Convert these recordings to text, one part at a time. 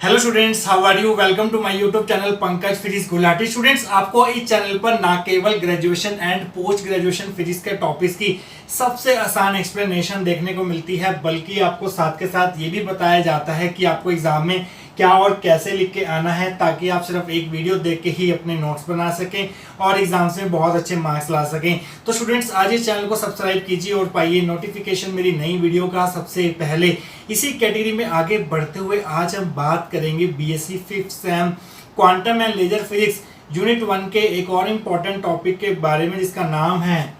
Hello students, how are you? Welcome to my YouTube channel Pankaj physics Gulati. Students, आपको इस channel पर ना केवल graduation and post graduation physics के टॉपिक्स की सबसे आसान एक्सप्लेनेशन देखने को मिलती है, बल्कि आपको साथ के साथ ये भी बताया जाता है कि आपको एग्जाम में क्या और कैसे लिख के आना है, ताकि आप सिर्फ एक वीडियो देख के ही अपने नोट्स बना सकें और एग्जाम्स में बहुत अच्छे मार्क्स ला सकें। तो स्टूडेंट्स, आज इस चैनल को सब्सक्राइब कीजिए और पाइए नोटिफिकेशन मेरी नई वीडियो का सबसे पहले। इसी कैटेगरी में आगे बढ़ते हुए आज हम बात करेंगे BSc fifth sem quantum and laser physics unit 1 के एक और इम्पॉर्टेंट टॉपिक के बारे में, जिसका नाम है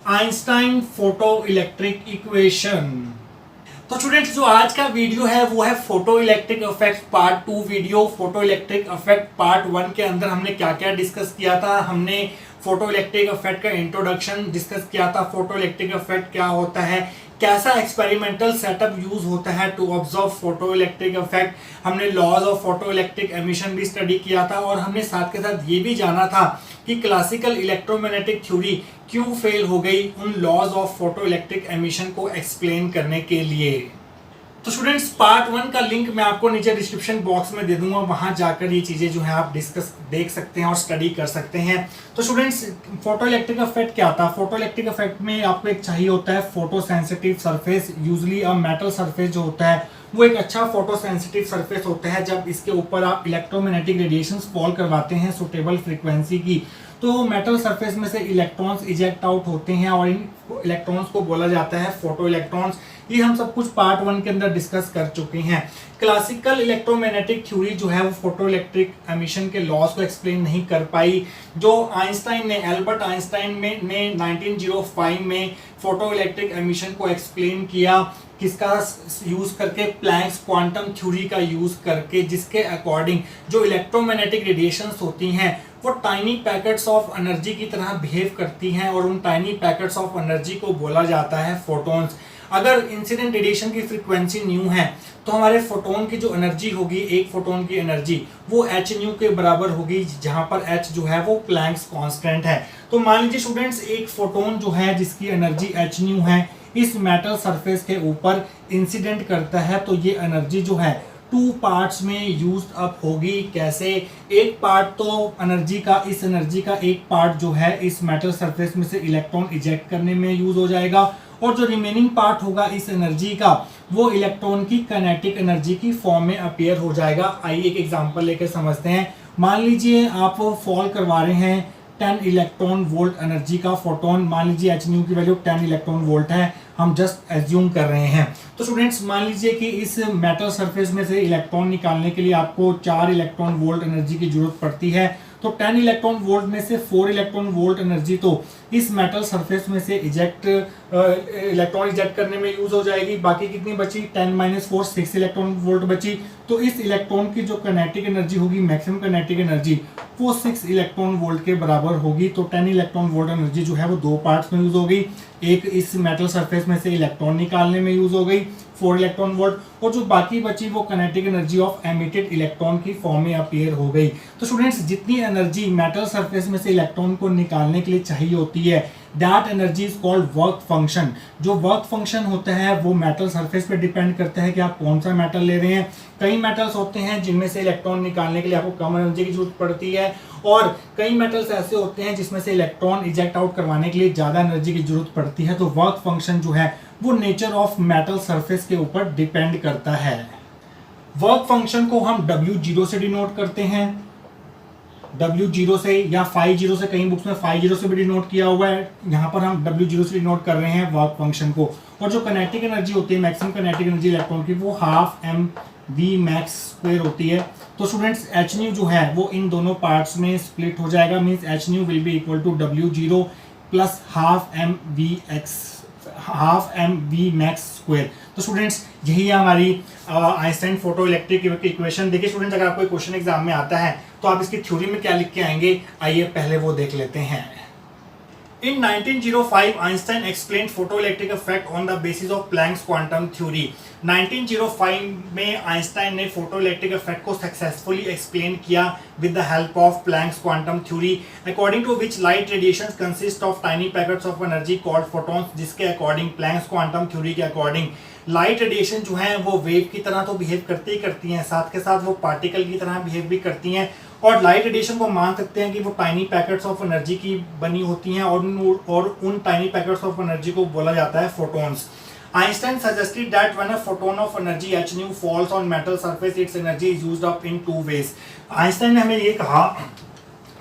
आइंस्टाइन फोटो इलेक्ट्रिक इक्वेशन। तो स्टूडेंट्स, जो आज का वीडियो है वो है photo electric effect part 2 video. Photo electric effect part 1 के अंदर हमने क्या क्या डिस्कस किया था। हमने फोटो इलेक्ट्रिक इफेक्ट का इंट्रोडक्शन डिस्कस किया था, फोटो इलेक्ट्रिक इफेक्ट क्या होता है, कैसा एक्सपेरिमेंटल सेटअप यूज होता है to observe photo electric effect. हमने laws of photo electric emission भी स्टडी किया था, और हमने साथ के साथ ये भी जाना था कि क्लासिकल इलेक्ट्रोमैग्नेटिक थ्योरी क्यों फेल हो गई उन laws of photo electric emission को एक्सप्लेन करने के लिए। तो स्टूडेंट्स, पार्ट 1 का लिंक मैं आपको नीचे डिस्क्रिप्शन बॉक्स में दे दूंगा, वहां जाकर ये चीजें जो है आप डिस्कस देख सकते हैं और स्टडी कर सकते हैं। तो स्टूडेंट्स, फोटो इलेक्ट्रिक इफेक्ट क्या था? फोटो इलेक्ट्रिक इफेक्ट में आपको एक चाहिए होता है photo sensitive surface. Usually a metal surface जो होता है वो एक अच्छा फोटो सेंसिटिव सरफेस होता है। जब इसके ऊपर आप इलेक्ट्रोमैग्नेटिक रेडिएशंस फॉल करवाते हैं सुटेबल फ्रीक्वेंसी की, तो मेटल सरफेस में से इलेक्ट्रॉन्स इजेक्ट आउट होते हैं और इन इलेक्ट्रॉन्स को बोला जाता है फोटो इलेक्ट्रॉन्स। ये हम सब कुछ पार्ट 1 के अंदर डिस्कस कर चुके हैं। क्लासिकल इलेक्ट्रोमैग्नेटिक थ्योरी जो है वो फोटो इलेक्ट्रिक एमिशन के लॉस को एक्सप्लेन नहीं कर पाई। जो आइंस्टाइन ने, एल्बर्ट आइंस्टाइन ने 1905 में फोटो इलेक्ट्रिक एमिशन को एक्सप्लेन किया, किसका यूज करके? प्लैंक्स क्वांटम थ्योरी का यूज करके, जिसके अकॉर्डिंग जो इलेक्ट्रोमैग्नेटिक रेडिएशंस होती हैं वो टाइनी पैकेट्स ऑफ एनर्जी की तरह बिहेव करती हैं, और उन टाइनी पैकेट्स ऑफ एनर्जी को बोला जाता है फोटॉन्स। अगर इंसिडेंट रेडिएशन की फ्रीक्वेंसी न्यू है तो हमारे फोटोन की जो एनर्जी होगी, एक फोटोन की एनर्जी, वो एच न्यू के बराबर होगी, जहां पर एच जो है वो प्लैंक्स कांस्टेंट है। तो मान लीजिए स्टूडेंट्स, एक फोटोन जो है जिसकी एनर्जी एच न्यू है, इस मेटल सरफेस के ऊपर इंसिडेंट करता है, तो ये एनर्जी जो है 2 पार्ट्स में यूज अप होगी। कैसे? एक पार्ट तो एनर्जी का, इस एनर्जी का एक पार्ट जो है इस मेटल सरफेस में से इलेक्ट्रॉन इजेक्ट करने में यूज हो जाएगा, और जो रिमेनिंग पार्ट होगा इस एनर्जी का, वो इलेक्ट्रॉन की काइनेटिक एनर्जी की फॉर्म में अपीयर हो जाएगा। आइए एक एग्जांपल लेकर समझते हैं। मान लीजिए आप फॉल करवा रहे हैं 10 इलेक्ट्रॉन वोल्ट एनर्जी का फोटोन। मान लीजिए एच न्यू की वैल्यू 10 इलेक्ट्रॉन वोल्ट है, हम जस्ट एज्यूम कर रहे हैं। तो स्टूडेंट्स, मान लीजिए कि इस मेटल सरफेस में से इलेक्ट्रॉन निकालने के लिए आपको 4 इलेक्ट्रॉन वोल्ट एनर्जी की जरूरत पड़ती है। तो 10 इलेक्ट्रॉन वोल्ट में से 4 इलेक्ट्रॉन वोल्ट एनर्जी तो इस मेटल सरफेस में से इलेक्ट्रॉन इजेक्ट करने में यूज हो जाएगी। बाकी कितनी बची? 10 - 4 6 इलेक्ट्रॉन वोल्ट बची। तो इस इलेक्ट्रॉन की जो काइनेटिक एनर्जी होगी, मैक्सिमम काइनेटिक एनर्जी, वो 6 इलेक्ट्रॉन वोल्ट के बराबर होगी। तो 10 इलेक्ट्रॉन वोल्ट एनर्जी जो है वो 2 पार्ट्स में यूज हो गई। एक इस मेटल सरफेस में से इलेक्ट्रॉन निकालने में यूज हो गई 4 इलेक्ट्रॉन वोल्ट, और जो बाकी बची वो kinetic energy of emitted electron की फॉर्म में अपीयर हो गई। तो स्टूडेंट्स, जितनी एनर्जी मेटल सरफेस में से इलेक्ट्रॉन को निकालने के लिए चाहिए होती है, that energy is called work function. जो वर्क फंक्शन होता है वो मेटल सरफेस पे डिपेंड करता है कि आप कौन सा मेटल ले रहे हैं। कई मेटल्स होते हैं जिनमें से इलेक्ट्रॉन निकालने के लिए आपको कम एनर्जी की जरूरत पड़ती है, और कई मेटल्स ऐसे होते हैं जिसमें से इलेक्ट्रॉन इजेक्ट आउट करवाने के लिए ज्यादा एनर्जी की जरूरत पड़ती है। तो वर्क फंक्शन जो है वो नेचर ऑफ मेटल सरफेस के ऊपर डिपेंड करता है। वर्क फंक्शन को हम W0 से डिनोट करते हैं, W0 से या 50 से, कई बुक्स में 50 से भी डिनोट किया हुआ है, यहाँ पर हम W0 से डिनोट कर रहे हैं वर्क फंक्शन को। और जो काइनेटिक एनर्जी होती है, मैक्सिमम काइनेटिक एनर्जी इलेक्ट्रॉन की, वो ½ mv max स्क्वायर होती है। तो स्टूडेंट्स, एच न्यू जो है वो इन दोनों पार्ट्स में स्प्लिट हो जाएगा, means h nu will be equal to W0 plus ½ mv max square. तो स्टूडेंट्स, यही है हमारी आइंस्टाइन फोटो इलेक्ट्रिक इक्वेशन। देखिए स्टूडेंट्स, अगर आपको क्वेश्चन एग्जाम में आता है तो आप इसकी थ्योरी में क्या लिख के आएंगे, आइए पहले वो देख लेते हैं। In 1905, Einstein explained photoelectric effect on the basis of Planck's quantum theory. 1905 में आइंस्टाइन ने फोटोइलेक्ट्रिक इफेक्ट को सक्सेसफुली एक्सप्लेन किया with the help of Planck's quantum theory, according to which light radiations consist of tiny packets of energy called photons, जिसके according, Planck's quantum theory के according, light radiation जो है वो wave की तरह तो बिहेव करती ही करती हैं, साथ के साथ वो पार्टिकल की तरह बिहेव भी करती हैं। और लाइट रेडिएशन को मान सकते हैं कि वो टाइनी पैकेट्स ऑफ एनर्जी की बनी होती हैं और उन टाइनी पैकेट्स ऑफ एनर्जी को बोला जाता है photons. Einstein suggested that when a photon of energy h nu falls on metal surface, its energy is used up in two ways. Einstein ने हमें ये कहा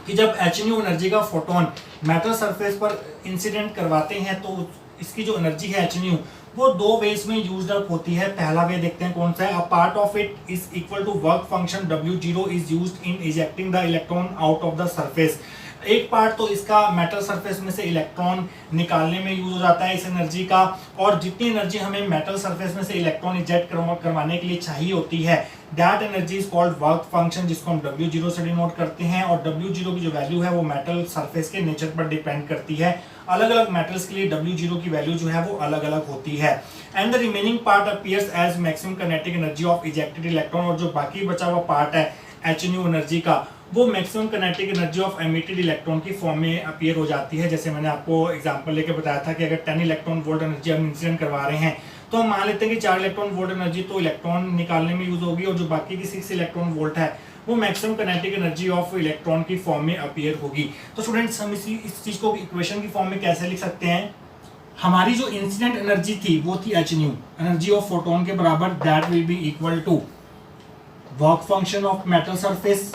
कि जब h nu एनर्जी का फोटोन मेटल सरफेस पर इंसिडेंट करवाते हैं तो इसकी जो एनर्जी है h nu वो दो वेज में यूज्ड अप होती है। पहला वे देखते हैं कौन सा है। A part of it is equal to work function W0 is used in ejecting the electron out of the surface. एक पार्ट तो इसका मेटल सरफेस में से इलेक्ट्रॉन निकालने में यूज हो जाता है इस एनर्जी का, और जितनी एनर्जी हमें मेटल सरफेस में से इलेक्ट्रॉन इजेक्ट करवाने के लिए चाहिए होती है that energy is called work function, जिसको हम W0 से डिनोट करते हैं। और W0 की जो वैल्यू है वो मेटल सरफेस के नेचर पर डिपेंड करती है। अलग अलग मेटल्स के लिए W0 की वैल्यू जो है वो अलग अलग होती है। And the remaining part appears as maximum kinetic energy of ejected electron, और जो बाकी बचा हुआ पार्ट है h nu एनर्जी का वो maximum kinetic energy of emitted electron की फॉर्म में अपीयर हो जाती है। जैसे मैंने आपको एग्जांपल लेके बताया था कि अगर 10 इलेक्ट्रॉन वोल्ट एनर्जी हम इंसिडेंट करवा रहे हैं तो हम मान लेते हैं कि 4 इलेक्ट्रॉन वोल्ट एनर्जी तो इलेक्ट्रॉन निकालने में यूज होगी, और जो बाकी की 6 इलेक्ट्रॉन वोल्ट है वो maximum kinetic energy of electron की फॉर्म में अपीयर होगी। तो स्टूडेंट्स हम इस चीज को इक्वेशन की फॉर्म में कैसे लिख सकते हैं। हमारी जो इंसिडेंट एनर्जी थी वो थी h nu energy of photon के बराबर, that will be equal to work function of metal surface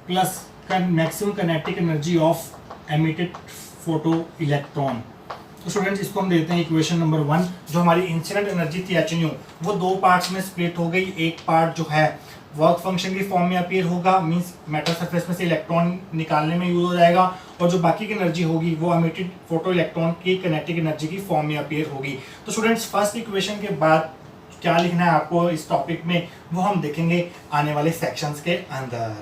plus maximum kinetic energy of emitted photo electron. तो स्टूडेंट्स इसको हम देते हैं इक्वेशन नंबर 1। जो हमारी इंसिडेंट एनर्जी थी h nu वो दो पार्ट्स में स्प्लिट हो गई। एक पार्ट जो है वर्क फंक्शन की फॉर्म में अपीयर होगा, मींस मेटल सरफेस में से इलेक्ट्रॉन निकालने में यूज हो जाएगा, और जो बाकी की एनर्जी होगी वो एमिटेड फोटो इलेक्ट्रॉन की काइनेटिक एनर्जी की फॉर्म में अपीयर होगी। तो स्टूडेंट्स फर्स्ट इक्वेशन के बाद क्या लिखना है आपको इस टॉपिक में वो हम देखेंगे आने वाले सेक्शंस के अंदर।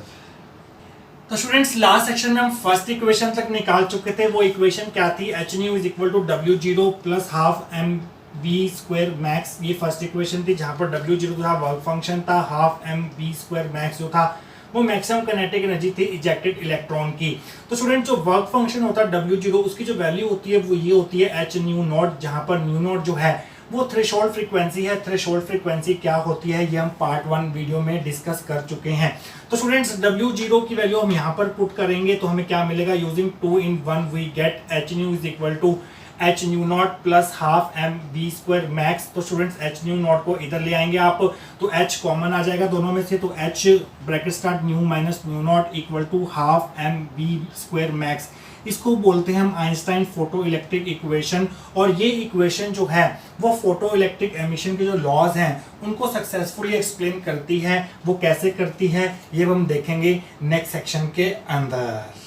तो स्टूडेंट्स लास्ट सेक्शन में हम फर्स्ट इक्वेशन तक निकाल चुके थे। वो इक्वेशन क्या थी, h nu is equal to W0 plus half mv square max. ये फर्स्ट इक्वेशन थी जहां पर W0 था वर्क फंक्शन था, हाफ mv स्क्वायर मैक्स जो था वो मैक्सिमम काइनेटिक एनर्जी थी इजेक्टेड इलेक्ट्रॉन की। तो स्टूडेंट जो वर्क फंक्शन होता है W0 उसकी जो वैल्यू होती है वो ये होती है h nu नॉट, जहां पर न्यू नॉट जो है वो थ्रेशोल्ड फ्रीक्वेंसी है। थ्रेशोल्ड फ्रीक्वेंसी क्या होती है ये हम पार्ट 1 वीडियो में डिस्कस कर चुके हैं। तो स्टूडेंट्स W0 की वैल्यू हम यहाँ पर पुट करेंगे तो हमें क्या मिलेगा, using 2 in 1 we get h nu is equal to h nu not plus half mv square max. तो स्टूडेंट्स h nu नॉट को इधर ले आएंगे आप तो h कॉमन आ जाएगा दोनों में से, तो h bracket start nu minus nu not equal to half mv square max. इसको बोलते हैं हम आइंस्टाइन फोटो इलेक्ट्रिक इक्वेशन। और ये इक्वेशन जो है वो फोटो इलेक्ट्रिक एमिशन के जो लॉज हैं उनको सक्सेसफुली एक्सप्लेन करती है। वो कैसे करती है ये हम देखेंगे नेक्स्ट सेक्शन के अंदर।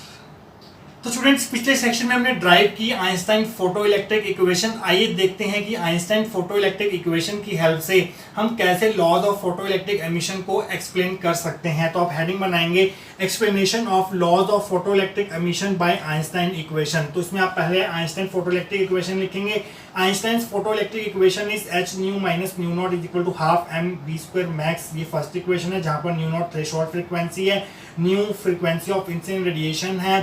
तो स्टूडेंट्स पिछले सेक्शन में हमने ड्राइव की आइंस्टाइन फोटो इलेक्ट्रिक इक्वेशन। आइए देखते हैं कि आइंस्टाइन फोटो इलेक्ट्रिक इक्वेशन की हेल्प से हम कैसे laws of photo electric emission को एक्सप्लेन कर सकते हैं। तो आप हेडिंग बनाएंगे explanation of laws of photo electric emission by Einstein equation. तो इसमें आप पहले आइंस्टाइन फोटो इलेक्ट्रिक इक्वेशन लिखेंगे। Einstein photo electric equation is h nu minus nu not is equal to half mv square max. ये first equation है जहां पर new not threshold frequency है, new frequency of incident radiation है,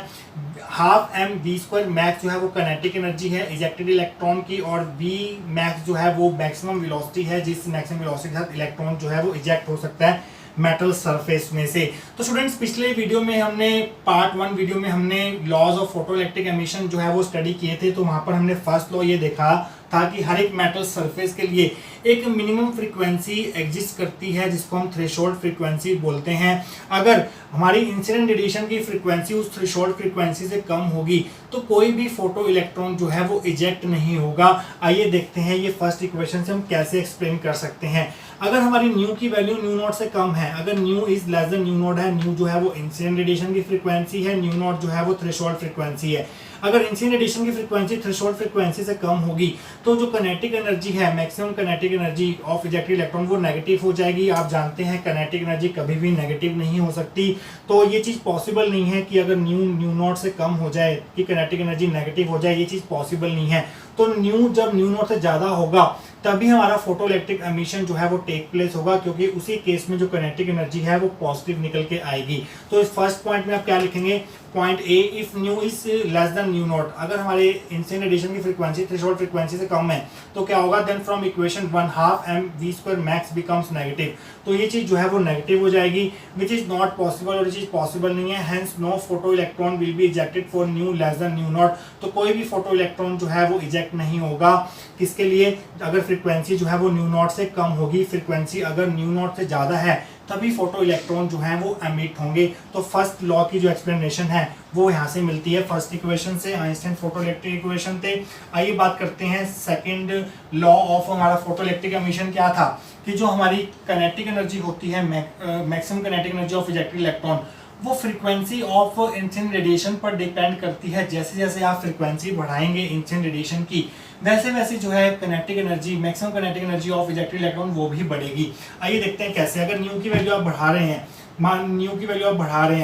half mv square max जो है वो kinetic energy है इजेक्टेड इलेक्ट्रॉन की, और v मैक्स जो है वो मैक्सिमम वेलोसिटी है जिस मैक्सिमम वेलोसिटी के साथ इलेक्ट्रॉन जो है वो इजेक्ट हो सकता है मेटल सरफेस में से। तो स्टूडेंट्स पिछले वीडियो में हमने पार्ट 1 वीडियो में हमने laws of photo electric emission जो है वो स्टडी किए थे। तो वहां पर हमने फर्स्ट लॉ ये देखा था कि हर एक मेटल सरफेस के लिए एक मिनिमम फ्रीक्वेंसी एग्जिस्ट करती है जिसको हम थ्रेशोल्ड फ्रीक्वेंसी बोलते हैं। अगर हमारी इंसिडेंट रेडिएशन की फ्रीक्वेंसी उस थ्रेशोल्ड फ्रीक्वेंसी से कम होगी तो कोई भी फोटो इलेक्ट्रॉन जो है वो इजेक्ट नहीं होगा। आइए देखते हैं ये फर्स्ट इक्वेशन से हम कैसे एक्सप्लेन कर सकते हैं। अगर हमारी न्यू की वैल्यू न्यू नॉट से कम है, अगर new is less than nu not है, न्यू जो है वो इंसिडेंट रेडिएशन की फ्रीक्वेंसी है, न्यू नॉट जो है वो थ्रेशोल्ड फ्रीक्वेंसी है। अगर इंसिडेंट रेडिएशन की फ्रीक्वेंसी थ्रेशोल्ड फ्रीक्वेंसी से कम होगी तो जो काइनेटिक एनर्जी है maximum kinetic energy of ejected electron वो नेगेटिव हो जाएगी। आप जानते हैं काइनेटिक एनर्जी कभी भी नेगेटिव नहीं हो सकती, तो ये चीज़ पॉसिबल नहीं है कि अगर न्यू नॉट से कम हो जाए कि काइनेटिक एनर्जी नेगेटिव हो जाए, ये चीज़ पॉसिबल नहीं है। तो न्यू जब न्यू नॉट से ज़्यादा होगा तभी हमारा फोटो इलेक्ट्रिक एमिशन जो है वो टेक प्लेस होगा, क्योंकि उसी केस में जो काइनेटिक एनर्जी है वो पॉजिटिव निकल के आएगी। तो इस फर्स्ट पॉइंट में आप क्या लिखेंगे, point A, if nu is less than nu not, अगर हमारे इंसिडेंट रेडिएशन की फ्रीक्वेंसी थ्रेशोल्ड फ्रीक्वेंसी से कम है तो क्या होगा, then from equation 1/2 mv² max becomes negative. तो ये चीज जो है वो नेगेटिव हो जाएगी, विच इज नॉट पॉसिबल, और ये चीज पॉसिबल नहीं है। Hence no photo electron will be ejected for nu less than nu not. तो कोई भी फोटो इलेक्ट्रॉन जो है वो इजेक्ट नहीं होगा, किसके लिए, अगर फ्रीक्वेंसी जो है वो न्यू नॉट से कम होगी, फ्रीक्वेंसी अगर न्यू नॉट से ज्यादा है तभी फोटो इलेक्ट्रॉन जो है वो एमिट होंगे। तो फर्स्ट लॉ की जो एक्सप्लेनेशन है वो यहाँ से मिलती है, फर्स्ट इक्वेशन से, आइंस्टाइन फोटो इलेक्ट्रिक इक्वेशन थे। आइए बात करते हैं सेकंड लॉ ऑफ हमारा फोटो इलेक्ट्रिक एमिशन क्या था, कि जो हमारी काइनेटिक एनर्जी होती है, maximum kinetic energy of ejected electron, वो फ्रीक्वेंसी ऑफ इंसिडेंट रेडिएशन पर डिपेंड करती है। जैसे जैसे आप फ्रीक्वेंसी बढ़ाएंगे इंसिडेंट रेडिएशन की, वैसे वैसे जो है kinetic energy, maximum kinetic energy of ejected electron वो भी बढ़ेगी। आइए देखते हैं कैसे। अगर न्यू की वैल्यू आप बढ़ा रहे हैं,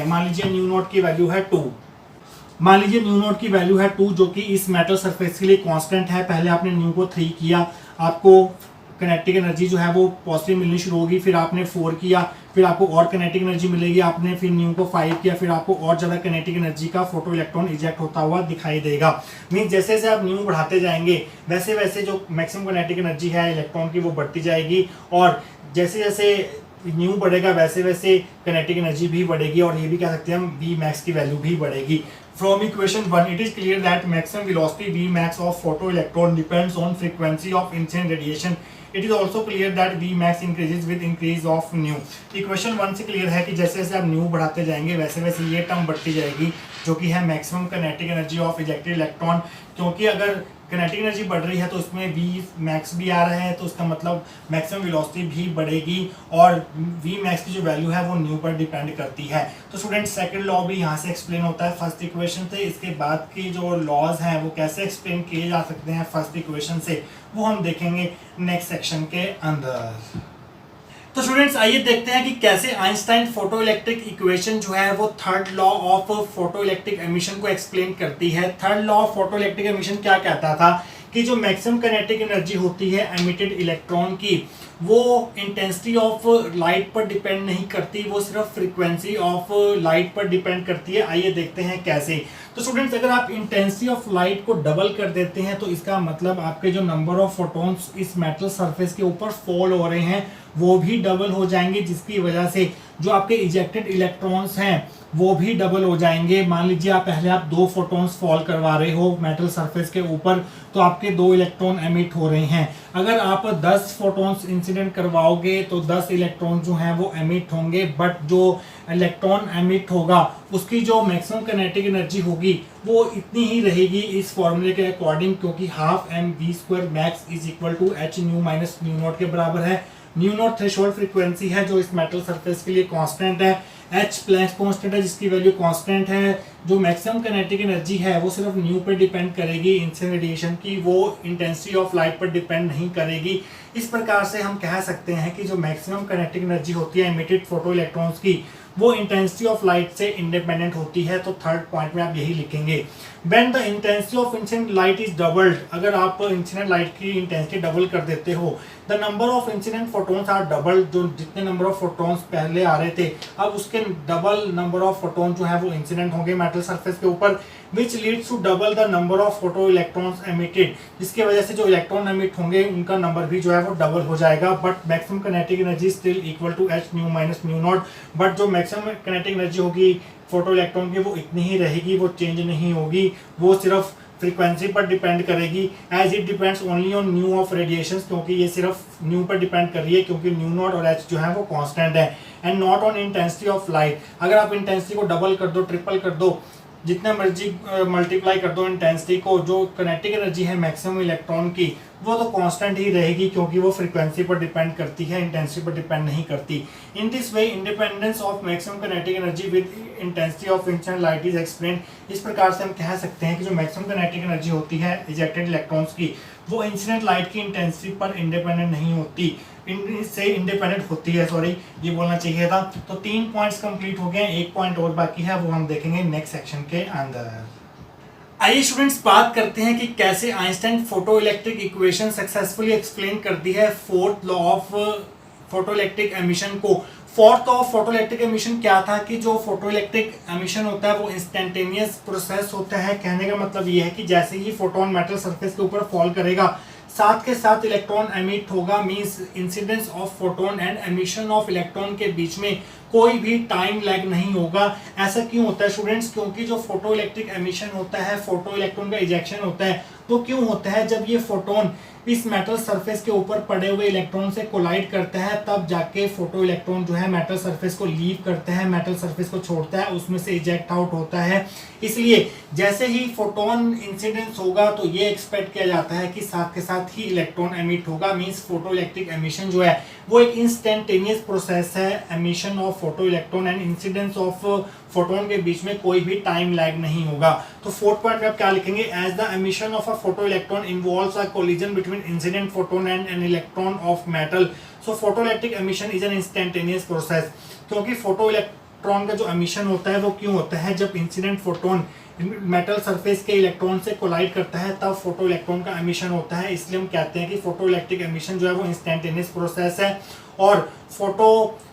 मान लीजिए न्यू नॉट की वैल्यू है 2, मान लीजिए न्यू नॉट की वैल्यू है 2, जो कि इस मेटल सरफेस के लिए कांस्टेंट है। पहले आपने न्यू को 3 किया, आपको काइनेटिक एनर्जी जो है वो पॉजिटिव मिलनी शुरू होगी, फिर आपने 4 किया, फिर आपको और काइनेटिक एनर्जी मिलेगी, आपने फिर न्यू को 5 किया, फिर आपको और ज़्यादा काइनेटिक एनर्जी का फोटो इलेक्ट्रॉन इजेक्ट होता हुआ दिखाई देगा। मीन जैसे जैसे आप न्यू बढ़ाते जाएंगे वैसे वैसे जो मैक्सिमम काइनेटिक एनर्जी है इलेक्ट्रॉन की वो बढ़ती जाएगी, और जैसे जैसे न्यू बढ़ेगा वैसे वैसे काइनेटिक एनर्जी भी बढ़ेगी, और ये भी कह सकते हैं हम वी मैक्स की वैल्यू भी बढ़ेगी। From equation 1, it is clear that maximum velocity Vmax of photoelectron depends on frequency of incident radiation. It is also clear that Vmax increases with increase of nu. Equation 1 से clear है कि जैसे जैसे आप new बढ़ाते जाएंगे वैसे वैसे ये टर्म बढ़ती जाएगी, जो कि है maximum kinetic energy of ejected electron. क्योंकि अगर काइनेटिक एनर्जी बढ़ रही है तो उसमें वी मैक्स भी आ रहा है, तो उसका मतलब मैक्सिमम वेलोसिटी भी बढ़ेगी, और वी मैक्स की जो वैल्यू है वो न्यू पर डिपेंड करती है। तो स्टूडेंट सेकंड लॉ भी यहाँ से एक्सप्लेन होता है फर्स्ट इक्वेशन से। इसके बाद की जो लॉज हैं वो कैसे एक्सप्लेन किए जा सकते हैं फर्स्ट इक्वेशन से, वो हम देखेंगे नेक्स्ट सेक्शन के अंदर। तो स्टूडेंट्स आइए देखते हैं कि कैसे आइंस्टाइन फोटो इलेक्ट्रिक इक्वेशन जो है वो third law of photo electric emission को एक्सप्लेन करती है। Third law of photo electric emission क्या कहता था, कि जो मैक्सिमम काइनेटिक एनर्जी होती है एमिटेड इलेक्ट्रॉन की, वो इंटेंसिटी ऑफ लाइट पर डिपेंड नहीं करती, वो सिर्फ फ्रीक्वेंसी ऑफ लाइट पर डिपेंड करती है। आइए देखते हैं कैसे। तो स्टूडेंट्स अगर आप इंटेंसिटी ऑफ लाइट को डबल कर देते हैं तो इसका मतलब आपके जो नंबर ऑफ फोटॉन्स इस मेटल सरफेस के ऊपर फॉल हो रहे हैं वो भी डबल हो जाएंगे, जिसकी वजह से जो आपके इजेक्टेड इलेक्ट्रॉन्स हैं वो भी डबल हो जाएंगे। मान लीजिए आप 2 फोटॉन्स फॉल करवा रहे हो मेटल सरफेस के ऊपर, तो आपके 2 इलेक्ट्रॉन एमिट हो रहे हैं। अगर आप 10 फोटॉन्स इंसिडेंट करवाओगे तो 10 इलेक्ट्रॉन जो हैं वो एमिट होंगे, बट जो इलेक्ट्रॉन एमिट होगा उसकी जो मैक्सिमम काइनेटिक एनर्जी होगी वो इतनी ही रहेगी इस फॉर्मूले के अकॉर्डिंग, क्योंकि 12 mv² max is equal to h nu minus nu not के बराबर है। न्यू नॉट थ्रेशोल्ड फ्रीक्वेंसी है जो इस मेटल सरफेस के लिए कांस्टेंट है, एच प्लैंक्स कांस्टेंट है जिसकी वैल्यू कांस्टेंट है। जो मैक्सिमम काइनेटिक एनर्जी है वो सिर्फ न्यू पर डिपेंड करेगी इंसिडेंट रेडिएशन की, वो इंटेंसिटी ऑफ लाइट पर डिपेंड नहीं करेगी। इस प्रकार से हम कह सकते हैं कि जो मैक्सिमम काइनेटिक एनर्जी होती है एमिटेड फोटो इलेक्ट्रॉन्स की, वो इंटेंसिटी ऑफ लाइट से इंडिपेंडेंट होती है। तो थर्ड पॉइंट में आप यही लिखेंगे, when the intensity of incident light is doubled, अगर आप इंसिडेंट लाइट की इंटेंसिटी डबल कर देते हो, the number of incident photons are double, जो जितने नंबर ऑफ फोटॉन्स पहले आ रहे थे अब उसके डबल नंबर ऑफ फोटॉन जो है वो इंसिडेंट होंगे मेटल सरफेस के ऊपर, which leads to double the number of photo electrons emitted, जिसकी वजह से जो इलेक्ट्रॉन एमिट होंगे उनका नंबर भी जो है वो डबल हो जाएगा। But maximum kinetic energy still equal to h nu minus nu not, but जो मैक्सिमम काइनेटिक एनर्जी होगी फोटो इलेक्ट्रॉन की वो इतनी ही रहेगी, वो चेंज नहीं होगी, वो सिर्फ फ्रीक्वेंसी पर डिपेंड करेगी, as it depends only on nu of radiation, क्योंकि ये सिर्फ न्यू पर डिपेंड कर रही है, क्योंकि न्यू नॉट और एच जो है वो कांस्टेंट है, and not on intensity of light. अगर आप इंटेंसिटी को डबल कर दो, ट्रिपल कर दो, जितना मर्जी मल्टीप्लाई कर दो इंटेंसिटी को, जो काइनेटिक एनर्जी है मैक्सिमम इलेक्ट्रॉन की वो तो कांस्टेंट ही रहेगी, क्योंकि वो फ्रीक्वेंसी पर डिपेंड करती है, इंटेंसिटी पर डिपेंड नहीं करती। In this way independence of maximum kinetic energy with intensity of incident light is explain. इस प्रकार से हम कह सकते हैं कि जो मैक्सिमम काइनेटिक एनर्जी होती है इजेक्टेड इलेक्ट्रॉन्स की, वो इंसिडेंट लाइट की इंटेंसिटी पर इंडिपेंडेंट नहीं होती, से इंडिपेंडेंट होती है, सॉरी ये बोलना चाहिए था। तो 3 पॉइंट्स कंप्लीट हो गए, एक पॉइंट और बाकी है, वो हम देखेंगे नेक्स्ट सेक्शन के अंदर। आइए स्टूडेंट्स बात करते हैं कि कैसे Einstein photo electric equation successfully explain करती है fourth law of photo electric emission को। Fourth of photo electric emission क्या था कि जो फोटो इलेक्ट्रिक एमिशन होता है वो इंस्टेंटेनियस प्रोसेस होता है। कहने का मतलब ये है कि जैसे ही फोटोन मेटल सरफेस के ऊपर फॉल करेगा साथ के साथ इलेक्ट्रॉन एमिट होगा, means incidence of photon and emission of electron के बीच में कोई भी टाइम लैग नहीं होगा। ऐसा क्यों होता है स्टूडेंट्स? क्योंकि जो फोटो इलेक्ट्रिक एमिशन होता है, फोटो इलेक्ट्रॉन का इजेक्शन होता है, तो क्यों होता है? जब ये फोटोन इस मेटल सरफेस के ऊपर पड़े हुए इलेक्ट्रॉन से कोलाइड करता है तब जाके फोटो इलेक्ट्रॉन जो है मेटल सरफेस को लीव करता है, मेटल सरफेस को छोड़ता है, उसमें से इजेक्ट आउट होता है। इसलिए जैसे ही फोटोन इंसिडेंस होगा तो ये एक्सपेक्ट किया जाता है कि साथ के साथ ही इलेक्ट्रॉन एमिट होगा, मींस फोटो इलेक्ट्रिक एमिशन जो है वो एक इंस्टेंटेनियस प्रोसेस है। Emission of photo electron and incidence of photon के बीच में कोई भी टाइम लैग नहीं होगा। तो फोर्थ पॉइंट में आप क्या लिखेंगे? As the emission of a photo electron involves a collision between incident photon and an electron of metal, so photo electric emission is an instantaneous process. क्योंकि फोटो इलेक्ट्रॉन का जो एमिशन होता है वो क्यों होता है? जब इंसिडेंट फोटोन मेटल सरफेस के इलेक्ट्रॉन से कोलाइड करता है तब फोटो इलेक्ट्रॉन का एमिशन होता है। इसलिए हम कहते हैं कि फोटो इलेक्ट्रिक एमिशन जो है वो इंस्टेंटेनियस प्रोसेस है और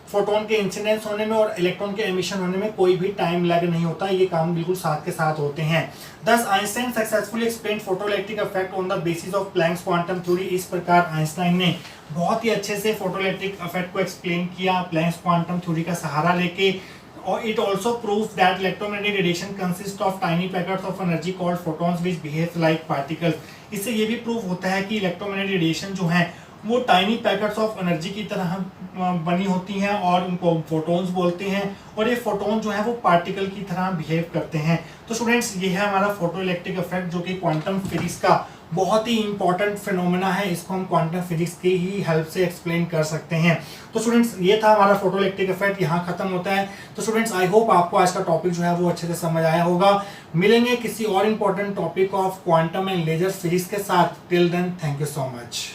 फोटोन के इंसिडेंस होने में और इलेक्ट्रॉन के एमिशन होने में कोई भी टाइम लैग नहीं होता, ये काम बिल्कुल साथ के साथ होते हैं। Thus Einstein successfully explain photoelectric effect on the basis of Planck's quantum theory. इस प्रकार आइंस्टाइन ने बहुत ही अच्छे से फोटोइलेक्ट्रिक इफेक्ट को एक्सप्लेन किया प्लैंक्स क्वांटम थ्योरी का सहारा लेके। और it also proves that electromagnetic radiation consists of tiny packets of energy called photons which behave like particles। इससे ये भी प्रूव होता है कि इलेक्ट्रोमैग्नेटिक रेडिएशन जो है वो टाइनी पैकेट्स ऑफ एनर्जी की तरह बनी होती हैं और उनको फोटोन्स बोलते हैं और ये फोटोन जो है वो पार्टिकल की तरह बिहेव करते हैं। तो स्टूडेंट्स ये है हमारा फोटो इलेक्ट्रिक इफेक्ट जो कि क्वांटम फिजिक्स का बहुत ही इंपॉर्टेंट फिनोमेना है। इसको हम क्वांटम फिजिक्स की ही हेल्प से एक्सप्लेन कर सकते हैं। तो स्टूडेंट्स ये था हमारा फोटो इलेक्ट्रिक इफेक्ट, यहाँ खत्म होता है। तो स्टूडेंट्स आई होप आपको आज का टॉपिक जो है वो अच्छे से समझ आया होगा। मिलेंगे किसी और important topic of quantum and laser physics के साथ। Till then thank you so much.